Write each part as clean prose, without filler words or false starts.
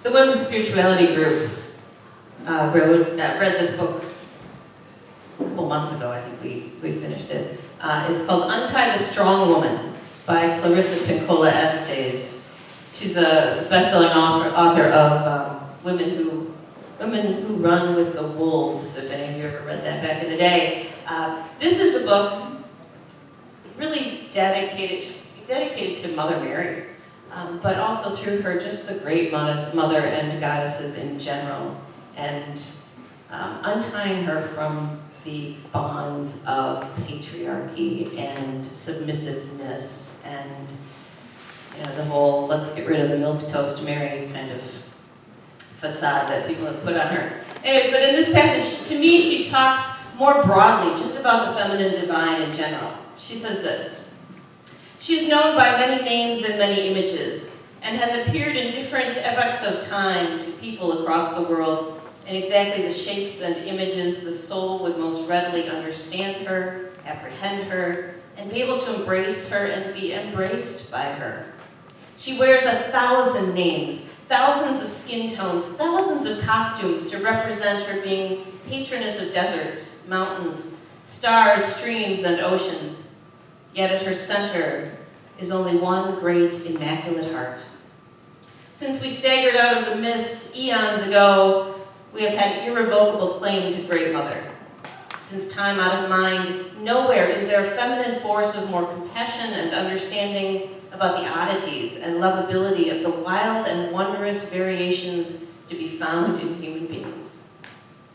the Women's Spirituality Group read this book a couple months ago. I think we finished it. It's called Untie the Strong Woman by Clarissa Pinkola Estes. She's the best-selling author of Women Who Run with the Wolves, if any of you ever read that back in the day. This is a book really dedicated to Mother Mary, but also through her, just the great mother and goddesses in general, and untying her from the bonds of patriarchy and submissiveness and the whole let's get rid of the milquetoast Mary kind of facade that people have put on her. Anyways, but in this passage, to me, she talks more broadly just about the feminine divine in general. She says this: she is known by many names and many images, and has appeared in different epochs of time to people across the world in exactly the shapes and images the soul would most readily understand her, apprehend her, and be able to embrace her and be embraced by her. She wears 1,000 names, thousands of skin tones, thousands of costumes to represent her being patroness of deserts, mountains, stars, streams, and oceans. Yet at her center is only one great immaculate heart. Since we staggered out of the mist eons ago, we have had irrevocable claim to Great Mother. Since time out of mind, nowhere is there a feminine force of more compassion and understanding about the oddities and lovability of the wild and wondrous variations to be found in human beings.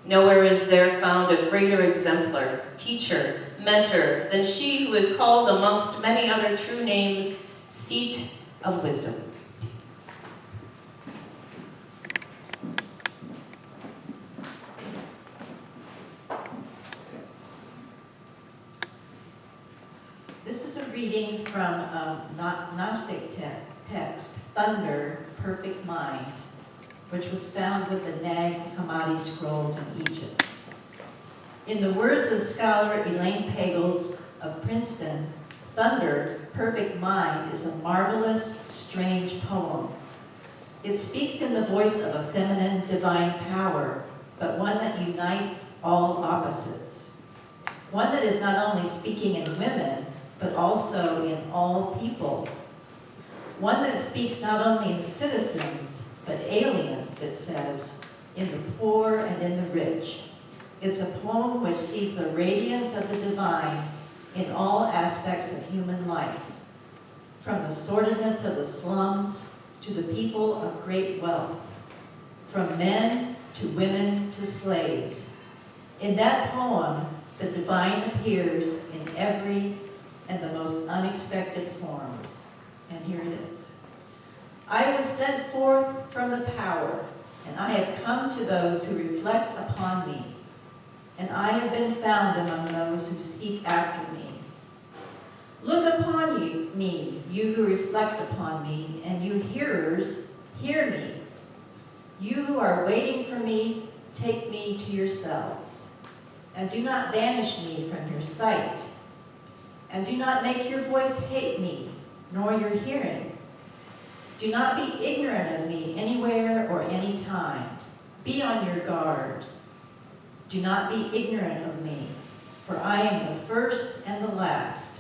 Nowhere is there found a greater exemplar, teacher, mentor than she who is called amongst many other true names, Seat of Wisdom. This is a reading from a Gnostic text, Thunder, Perfect Mind, which was found with the Nag Hammadi scrolls in Egypt. In the words of scholar Elaine Pagels of Princeton, Thunder, Perfect Mind is a marvelous, strange poem. It speaks in the voice of a feminine divine power, but one that unites all opposites. One that is not only speaking in women, but also in all people. One that speaks not only in citizens, but aliens, it says, in the poor and in the rich. It's a poem which sees the radiance of the divine in all aspects of human life, from the sordidness of the slums to the people of great wealth, from men to women to slaves. In that poem, the divine appears in every and the most unexpected forms. And here it is. I was sent forth from the power, and I have come to those who reflect upon me, and I have been found among those who seek after me. Look upon me, you who reflect upon me, and you hearers, hear me. You who are waiting for me, take me to yourselves, and do not banish me from your sight. And do not make your voice hate me, nor your hearing. Do not be ignorant of me anywhere or any time. Be on your guard. Do not be ignorant of me, for I am the first and the last.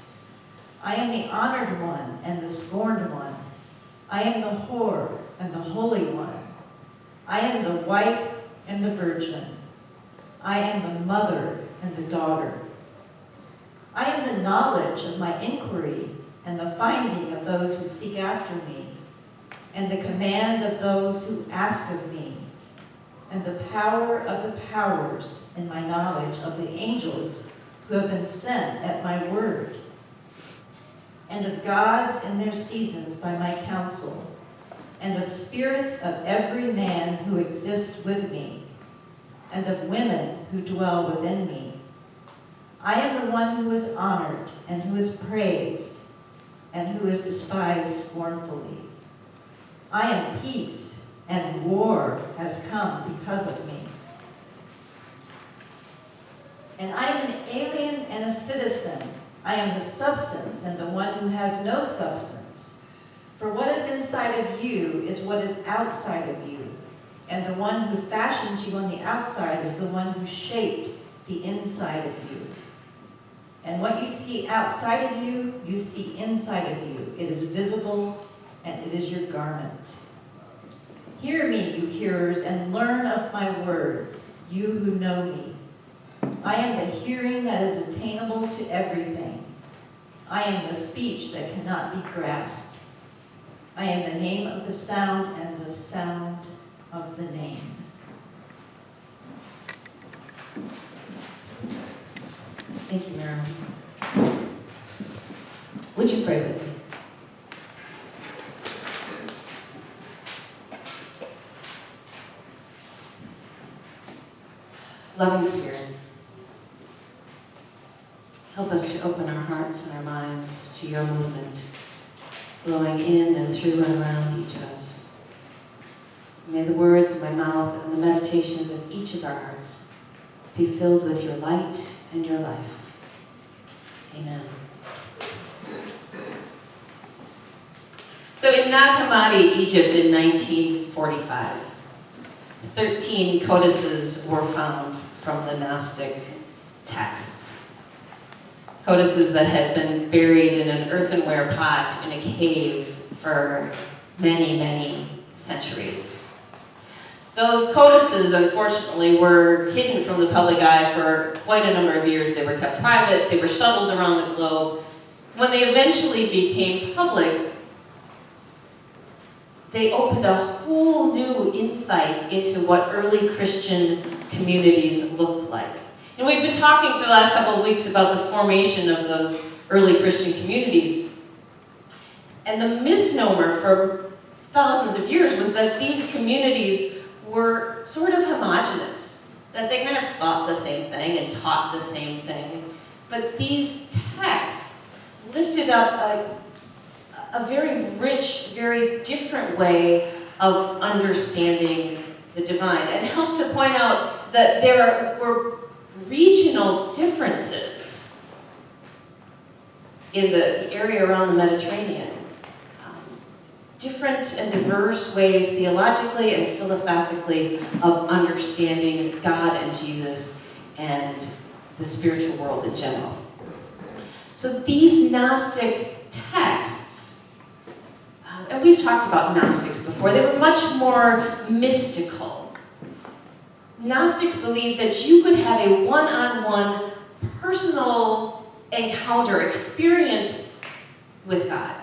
I am the honored one and the scorned one. I am the whore and the holy one. I am the wife and the virgin. I am the mother and the daughter. I am the knowledge of my inquiry and the finding of those who seek after me, and the command of those who ask of me, and the power of the powers in my knowledge of the angels who have been sent at my word, and of gods in their seasons by my counsel, and of spirits of every man who exists with me, and of women who dwell within me. I am the one who is honored and who is praised and who is despised scornfully. I am peace, and war has come because of me. And I am an alien and a citizen. I am the substance and the one who has no substance. For what is inside of you is what is outside of you. And the one who fashioned you on the outside is the one who shaped the inside of you. And what you see outside of you, you see inside of you. It is visible, and it is your garment. Hear me, you hearers, and learn of my words, you who know me. I am the hearing that is attainable to everything. I am the speech that cannot be grasped. I am the name of the sound and the sound of the name. Thank you, Marilyn. Would you pray with me? Loving Spirit, help us to open our hearts and our minds to your movement, flowing in and through and around each of us. May the words of my mouth and the meditations of each of our hearts be filled with your light and your life. Amen. So in Nag Hammadi, Egypt in 1945, 13 codices were found from the Gnostic texts. Codices that had been buried in an earthenware pot in a cave for many, many centuries. Those codices, unfortunately, were hidden from the public eye for quite a number of years. They were kept private, they were shuttled around the globe. When they eventually became public, they opened a whole new insight into what early Christian communities looked like. And we've been talking for the last couple of weeks about the formation of those early Christian communities. And the misnomer for thousands of years was that these communities were sort of homogenous, that they kind of thought the same thing and taught the same thing. But these texts lifted up a very rich, very different way of understanding the divine, and helped to point out that there were regional differences in the area around the Mediterranean. Different and diverse ways theologically and philosophically of understanding God and Jesus and the spiritual world in general. So these Gnostic texts, and we've talked about Gnostics before, they were much more mystical. Gnostics believed that you could have a one-on-one personal encounter, experience with God.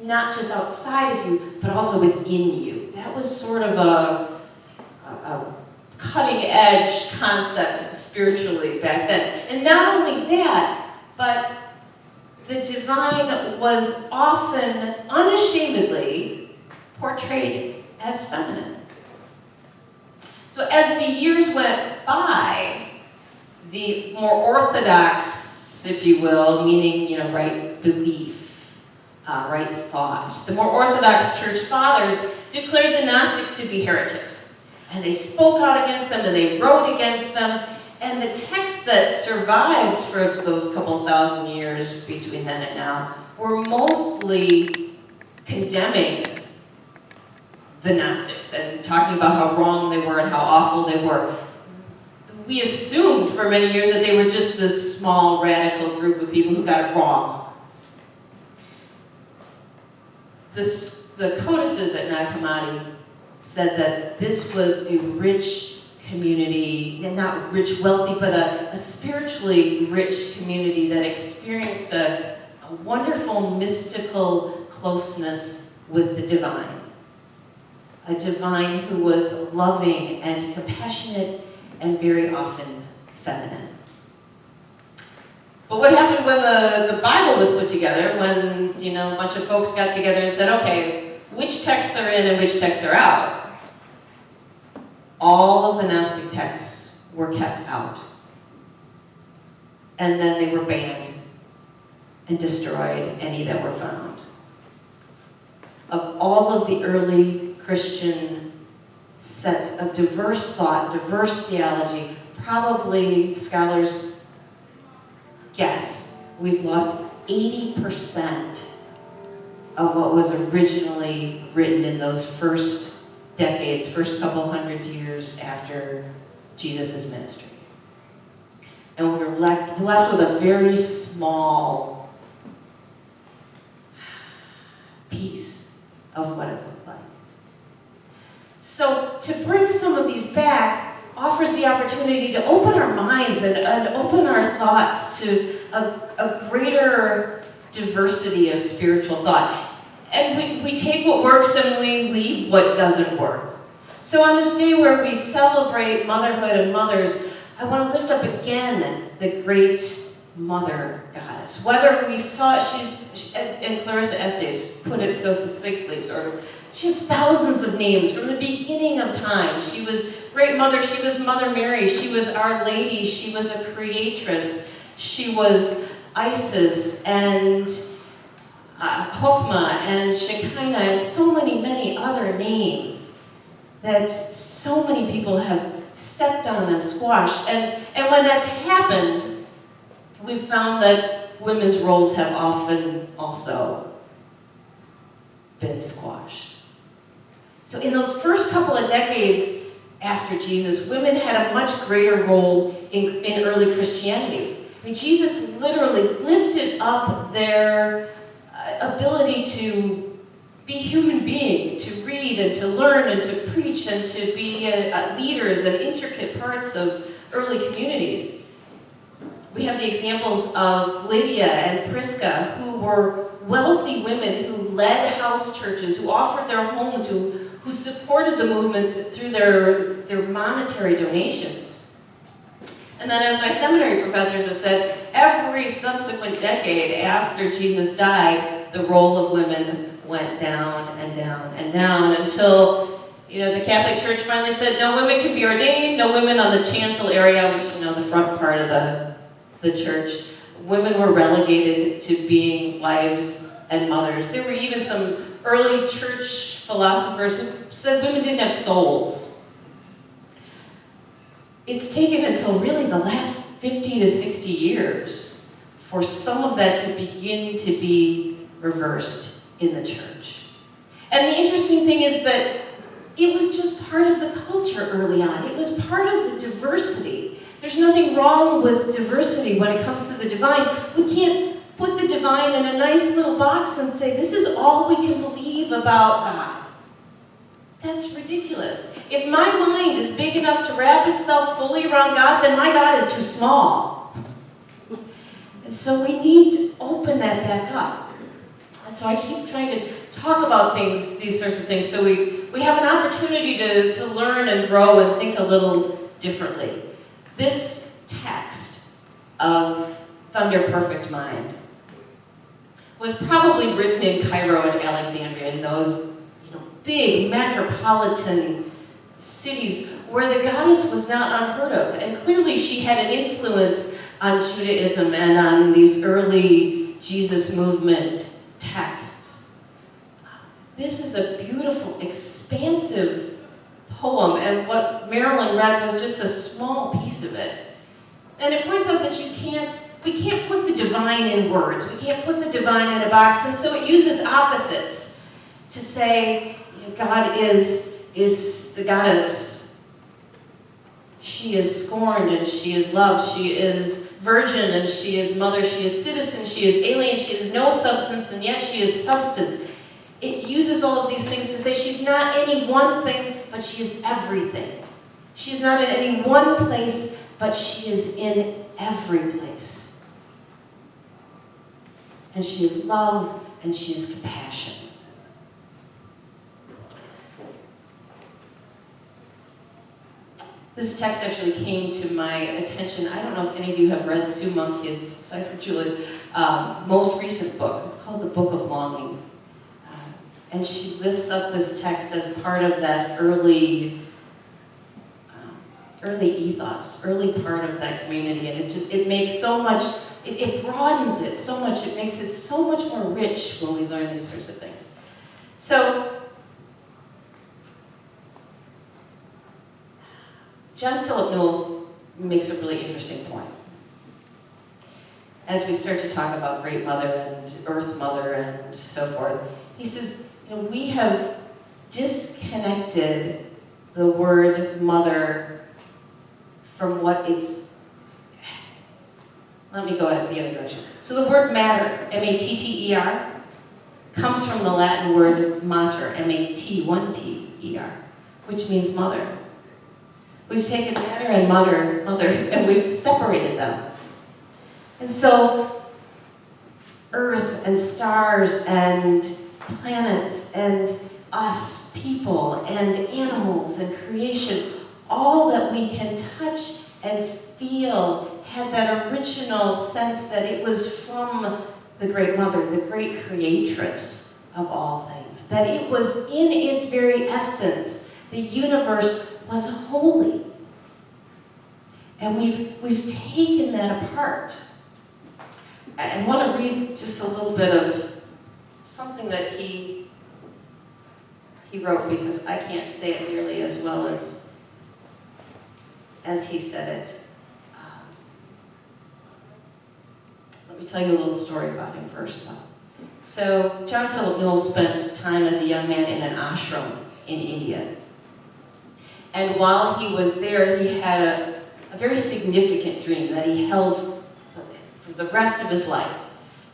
Not just outside of you, but also within you. That was sort of a cutting-edge concept spiritually back then. And not only that, but the divine was often unashamedly portrayed as feminine. So as the years went by, the more orthodox, if you will, meaning, right belief, right thought, the more orthodox church fathers declared the Gnostics to be heretics. And they spoke out against them, and they wrote against them. And the texts that survived for those couple thousand years between then and now were mostly condemning the Gnostics and talking about how wrong they were and how awful they were. We assumed for many years that they were just this small radical group of people who got it wrong. The codices at Nag Hammadi said that this was a rich community, and not rich, wealthy, but a spiritually rich community that experienced a wonderful mystical closeness with the divine. A divine who was loving and compassionate and very often feminine. But what happened when the Bible was put together, when a bunch of folks got together and said, okay, which texts are in and which texts are out? All of the Gnostic texts were kept out. And then they were banned and destroyed, any that were found. Of all of the early Christian sets of diverse thought, diverse theology, probably scholars guess we've lost 80% of what was originally written in those first decades, first couple hundred years after Jesus' ministry. And we were left with a very small piece of what it looked like. So to bring some of these back offers the opportunity to open our minds and open our thoughts to a greater diversity of spiritual thought. And we take what works and we leave what doesn't work. So on this day where we celebrate motherhood and mothers, I want to lift up again the great mother goddess. Whether we saw, and Clarissa Estes put it so succinctly, sort of, she has thousands of names from the beginning of time. She was Great Mother, she was Mother Mary, she was Our Lady, she was a Creatress, she was Isis, and Hokmah, and Shekinah, and so many other names that so many people have stepped on and squashed. And when that's happened, we've found that women's roles have often also been squashed. So in those first couple of decades after Jesus, women had a much greater role in early Christianity. I mean, Jesus literally lifted up their ability to be human being, to read and to learn and to preach and to be leaders and intricate parts of early communities. We have the examples of Lydia and Prisca, who were wealthy women who led house churches, who offered their homes, who supported the movement through their monetary donations. And then, as my seminary professors have said, every subsequent decade after Jesus died, the role of women went down and down and down until, the Catholic Church finally said no women can be ordained, no women on the chancel area, which, the front part of the church. Women were relegated to being wives and mothers. There were even some early church philosophers who said women didn't have souls. It's taken until really the last 50 to 60 years for some of that to begin to be reversed in the church. And the interesting thing is that it was just part of the culture early on. It was part of the diversity. There's nothing wrong with diversity when it comes to the divine. We can't put the divine in a nice little box and say, this is all we can believe about God. That's ridiculous. If my mind is big enough to wrap itself fully around God, then my God is too small. And so we need to open that back up. And so I keep trying to talk about these sorts of things, so we have an opportunity to learn and grow and think a little differently. This text of Thunder Perfect Mind was probably written in Cairo and Alexandria, in those big metropolitan cities where the goddess was not unheard of. And clearly she had an influence on Judaism and on these early Jesus movement texts. This is a beautiful, expansive poem, and what Marilyn read was just a small piece of it. And it points out that we can't put the divine in words. We can't put the divine in a box, and so it uses opposites to say, God is the goddess. She is scorned and she is loved. She is virgin and she is mother. She is citizen. She is alien. She is no substance and yet she is substance. It uses all of these things to say she's not any one thing, but she is everything. She's not in any one place, but she is in every place. And she is love and she is compassion. This text actually came to my attention. I don't know if any of you have read Sue Monkhead's, aside from Julie, most recent book. It's called The Book of Longing. And she lifts up this text as part of that early ethos, early part of that community. And it makes so much, it broadens it so much. It makes it so much more rich when we learn these sorts of things. So, John Philip Newell makes a really interesting point. As we start to talk about Great Mother and Earth Mother and so forth, he says, we have discounted disconnected the word mother from what it's, let me go the other direction. So the word matter, M-A-T-T-E-R, comes from the Latin word mater, M-A-T-1-T-E-R, which means mother. We've taken matter and mother, and we've separated them. And so earth and stars and planets and us, people and animals and creation, all that we can touch and feel had that original sense that it was from the Great Mother, the great Creatress of all things. That it was in its very essence, the universe was holy. And we've taken that apart. I want to read just a little bit of something that he wrote, because I can't say it nearly as well as he said it. Let me tell you a little story about him first, though. So John Philip Newell spent time as a young man in an ashram in India. And while he was there, he had a very significant dream that he held for the rest of his life.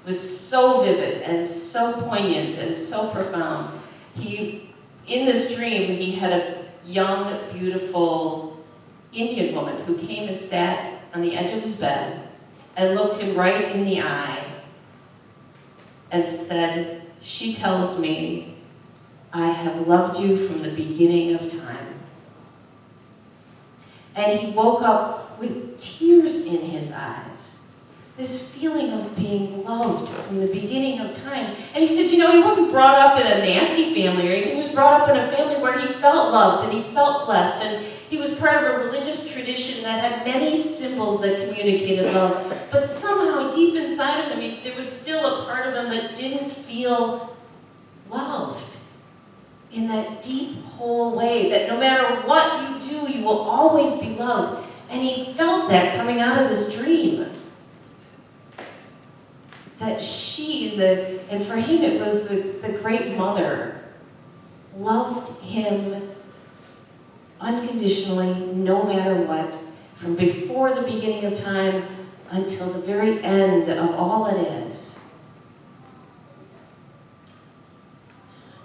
It was so vivid and so poignant and so profound. In this dream, he had a young, beautiful Indian woman who came and sat on the edge of his bed and looked him right in the eye and said, "She tells me I have loved you from the beginning of time." And he woke up with tears in his eyes. This feeling of being loved from the beginning of time. And he said, he wasn't brought up in a nasty family or anything. He was brought up in a family where he felt loved and he felt blessed. And he was part of a religious tradition that had many symbols that communicated love. But somehow, deep inside of him, there was still a part of him that didn't feel loved in that deep, whole way, that no matter what you do, you will always be loved. And he felt that coming out of this dream. That and for him it was the Great Mother, loved him unconditionally, no matter what, from before the beginning of time until the very end of all it is.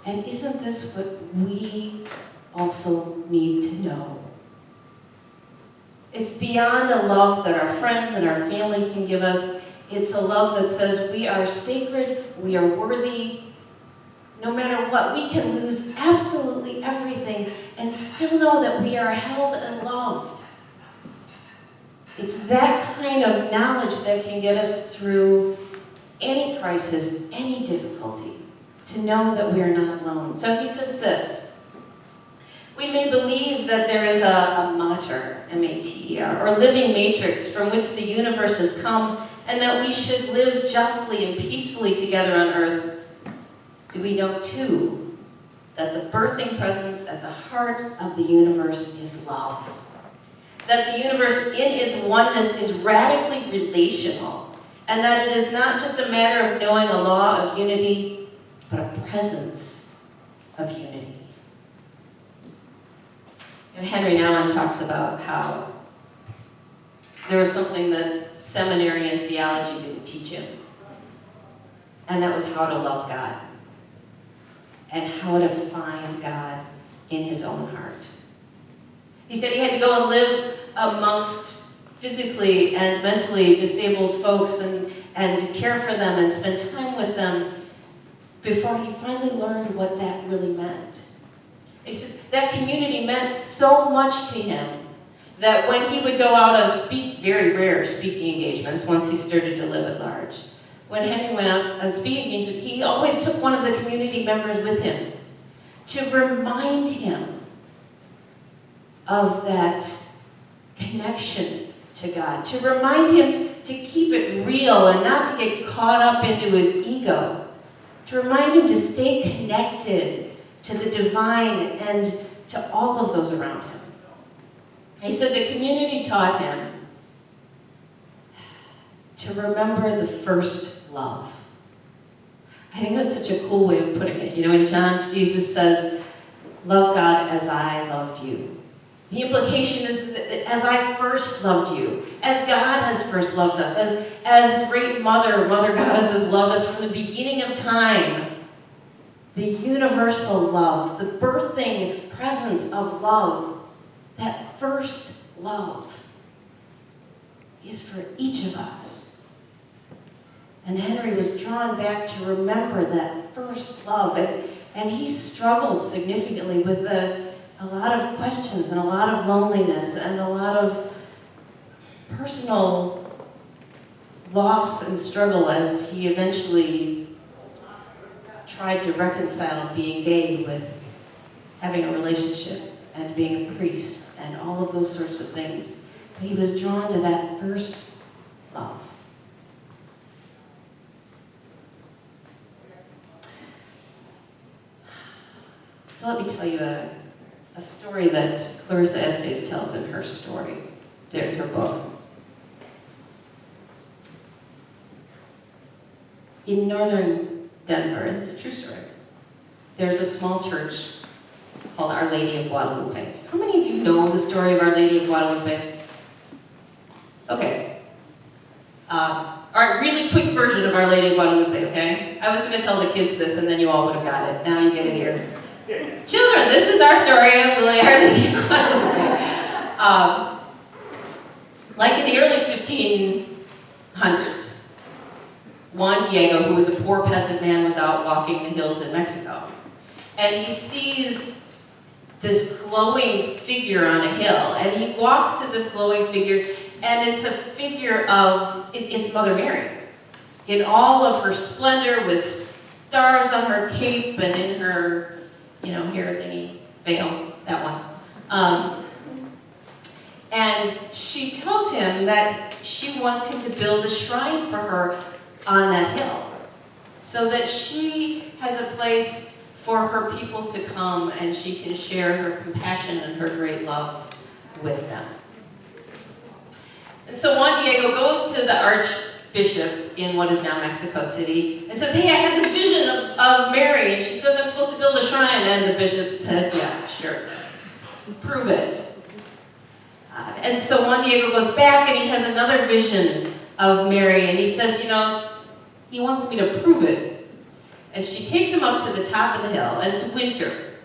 And isn't this what we also need to know? It's beyond a love that our friends and our family can give us. It's a love that says we are sacred, we are worthy. No matter what, we can lose absolutely everything and still know that we are held and loved. It's that kind of knowledge that can get us through any crisis, any difficulty, to know that we are not alone. So he says this: we may believe that there is a mater, M-A-T-E-R, or living matrix from which the universe has come, and that we should live justly and peacefully together on earth. Do we know, too, that the birthing presence at the heart of the universe is love? That the universe in its oneness is radically relational, and that it is not just a matter of knowing a law of unity, but a presence of unity. Henry Nouwen talks about how there was something that seminary and theology didn't teach him, and that was how to love God and how to find God in his own heart. He said he had to go and live amongst physically and mentally disabled folks and care for them and spend time with them before he finally learned what that really meant. He said that community meant so much to him that when he would go out on very rare speaking engagements, once he started to live at large, when Henry went out on speaking engagements, he always took one of the community members with him to remind him of that connection to God, to remind him to keep it real and not to get caught up into his ego, to remind him to stay connected to the divine and to all of those around him. He said the community taught him to remember the first love. I think that's such a cool way of putting it. In John, Jesus says, love God as I loved you. The implication is that as I first loved you, as God has first loved us, as Great Mother, Mother Goddess has loved us from the beginning of time, the universal love, the birthing presence of love, that first love is for each of us. And Henry was drawn back to remember that first love, and he struggled significantly with a lot of questions and a lot of loneliness and a lot of personal loss and struggle as he eventually tried to reconcile being gay with having a relationship and being a priest and all of those sorts of things. But he was drawn to that first love. So let me tell you a story that Clarissa Estes tells in her story, in her book. In northern Denver, and it's a true story, there's a small church called Our Lady of Guadalupe. How many of you know the story of Our Lady of Guadalupe? Okay. All right, really quick version of Our Lady of Guadalupe, okay? I was going to tell the kids this, and then you all would have got it. Now you get it here. Children, this is our story of Our Lady of Guadalupe. Like in the early 1500s, Juan Diego, who was a poor peasant man, was out walking the hills in Mexico. And he sees this glowing figure on a hill. And he walks to this glowing figure, and it's a figure of, it's Mother Mary. In all of her splendor, with stars on her cape and in her, hair thingy, veil, that one. And she tells him that she wants him to build a shrine for her on that hill, so that she has a place for her people to come and she can share her compassion and her great love with them. And so Juan Diego goes to the archbishop in what is now Mexico City and says, hey, I had this vision of Mary, and she says I'm supposed to build a shrine. And the bishop said, yeah, sure, prove it. And so Juan Diego goes back and he has another vision of Mary, and he says, he wants me to prove it. And she takes him up to the top of the hill, and it's winter.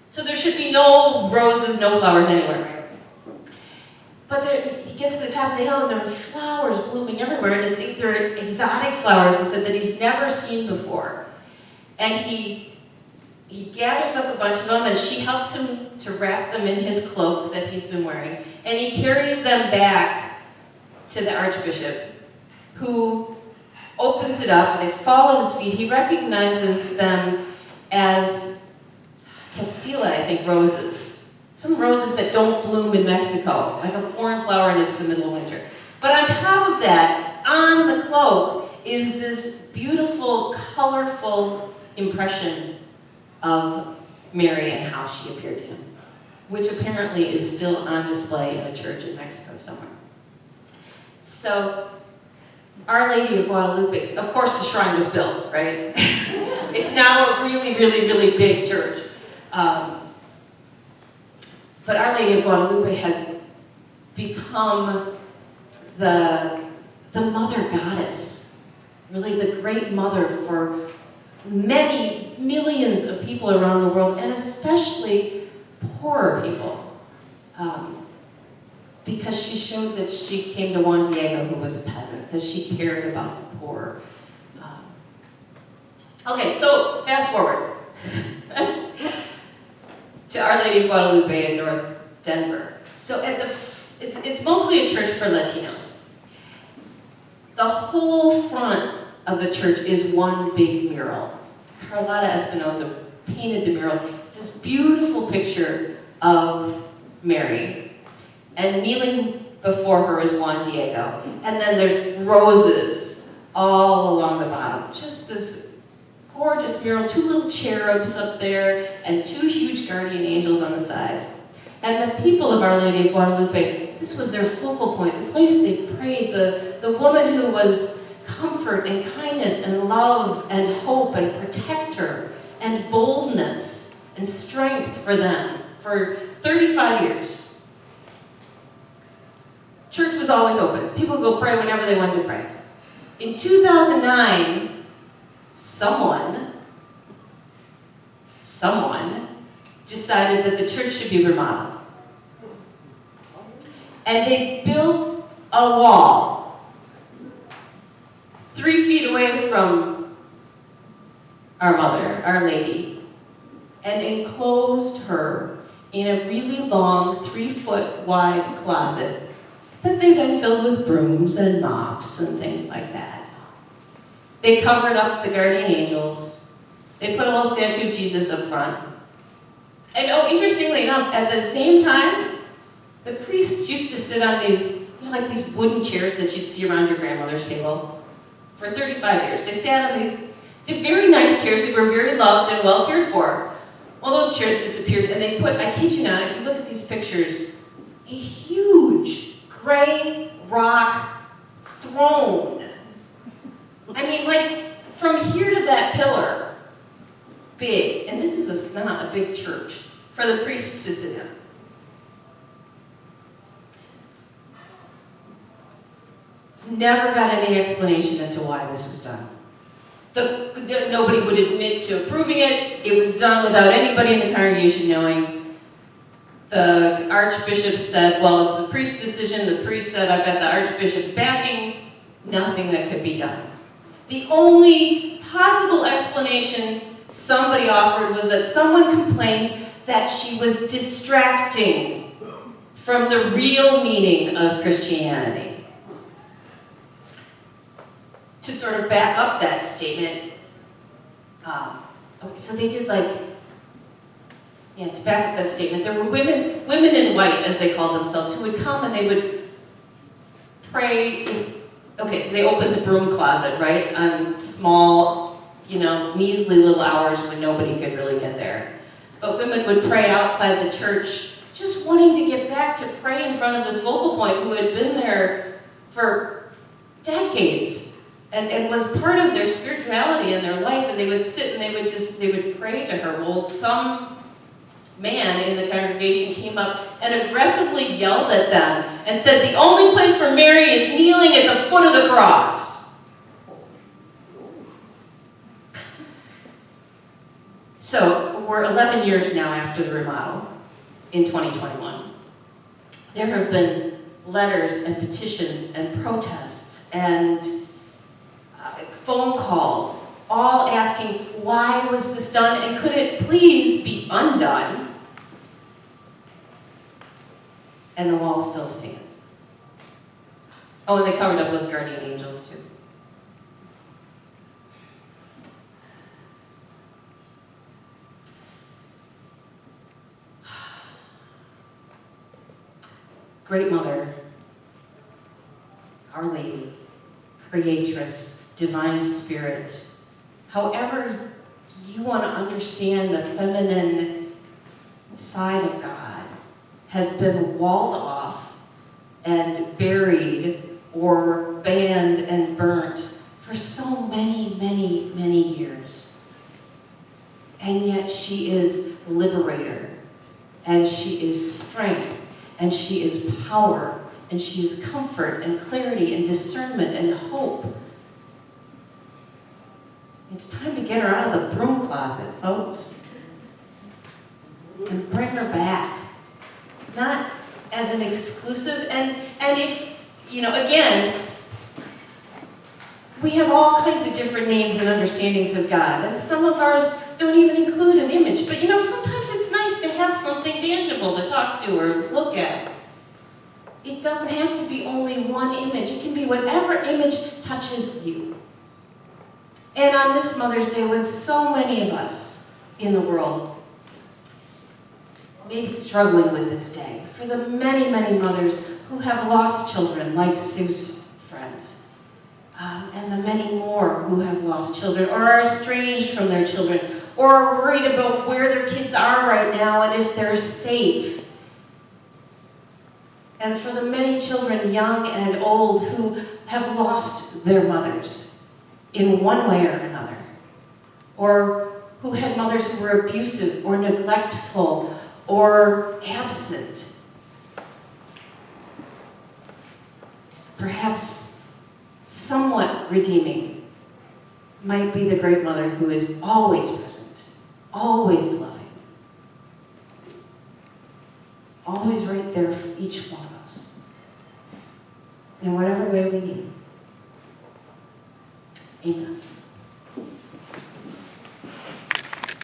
So there should be no roses, no flowers anywhere. But he gets to the top of the hill, and there are flowers blooming everywhere, and they're exotic flowers, he said, that he's never seen before. And he gathers up a bunch of them, and she helps him to wrap them in his cloak that he's been wearing, and he carries them back to the archbishop, who opens it up. They fall at his feet. He recognizes them as Castilla, I think, roses. Some roses that don't bloom in Mexico, like a foreign flower, and it's the middle of winter. But on top of that, on the cloak, is this beautiful, colorful impression of Mary and how she appeared to him, which apparently is still on display in a church in Mexico somewhere. So, Our Lady of Guadalupe, of course the shrine was built, right? It's now a really, really, really big church. But Our Lady of Guadalupe has become the mother goddess, really the great mother for many millions of people around the world, and especially poorer people. Because she showed that she came to Juan Diego, who was a peasant, that she cared about the poor. Okay, so fast forward to Our Lady of Guadalupe in North Denver. So it's mostly a church for Latinos. The whole front of the church is one big mural. Carlotta Espinosa painted the mural. It's this beautiful picture of Mary. And kneeling before her is Juan Diego. And then there's roses all along the bottom. Just this gorgeous mural, 2 little cherubs up there, and 2 huge guardian angels on the side. And the people of Our Lady of Guadalupe, this was their focal point, the place they prayed, the woman who was comfort and kindness and love and hope and protector and boldness and strength for them for 35 years. Church was always open. People would go pray whenever they wanted to pray. In 2009, someone decided that the church should be remodeled. And they built a wall 3 feet away from our mother, Our Lady, and enclosed her in a really long 3-foot wide closet that they then filled with brooms and mops and things like that. They covered up the guardian angels. They put a little statue of Jesus up front. And interestingly enough, at the same time, the priests used to sit on these, like these wooden chairs that you'd see around your grandmother's table for 35 years. They sat on these very nice chairs that were very loved and well cared for. Well, those chairs disappeared, and they put, I kid you not, if you look at these pictures, a huge gray rock throne. I mean, like, from here to that pillar, big. And this is not a big church for the priests to sit in. Never got any explanation as to why this was done. Nobody would admit to approving it. It was done without anybody in the congregation knowing. The archbishop said, well, it's the priest's decision. The priest said, I've got the archbishop's backing. Nothing that could be done. The only possible explanation somebody offered was that someone complained that she was distracting from the real meaning of Christianity. To sort of back up that statement, so they did to back up that statement, there were women in white, as they called themselves, who would come and they would pray. So they opened the broom closet, right, on small, measly little hours when nobody could really get there. But women would pray outside the church, just wanting to get back to pray in front of this focal point who had been there for decades. And was part of their spirituality and their life, and they would sit and they would pray to her. Well, some man in the congregation came up and aggressively yelled at them and said, the only place for Mary is kneeling at the foot of the cross. So we're 11 years now after the remodel in 2021. There have been letters and petitions and protests and phone calls, all asking, why was this done, and could it please be undone? And the wall still stands. Oh, and they covered up those guardian angels too. Great Mother, Our Lady, Creatress, Divine Spirit, however you want to understand the feminine side of God, has been walled off and buried or banned and burnt for so many, many, many years. And yet she is liberator, and she is strength, and she is power, and she is comfort and clarity and discernment and hope. It's time to get her out of the broom closet, folks, and bring her back. Not as an exclusive, and if, again, we have all kinds of different names and understandings of God, and some of ours don't even include an image, but sometimes it's nice to have something tangible to talk to or look at. It doesn't have to be only one image. It can be whatever image touches you. And on this Mother's Day, when so many of us in the world may be struggling with this day, for the many, many mothers who have lost children, like Sue's friends, and the many more who have lost children, or are estranged from their children, or are worried about where their kids are right now and if they're safe. And for the many children, young and old, who have lost their mothers in one way or another, or who had mothers who were abusive or neglectful or absent. Perhaps somewhat redeeming might be the great mother who is always present, always loving, always right there for each one of us, in whatever way we need. Amen.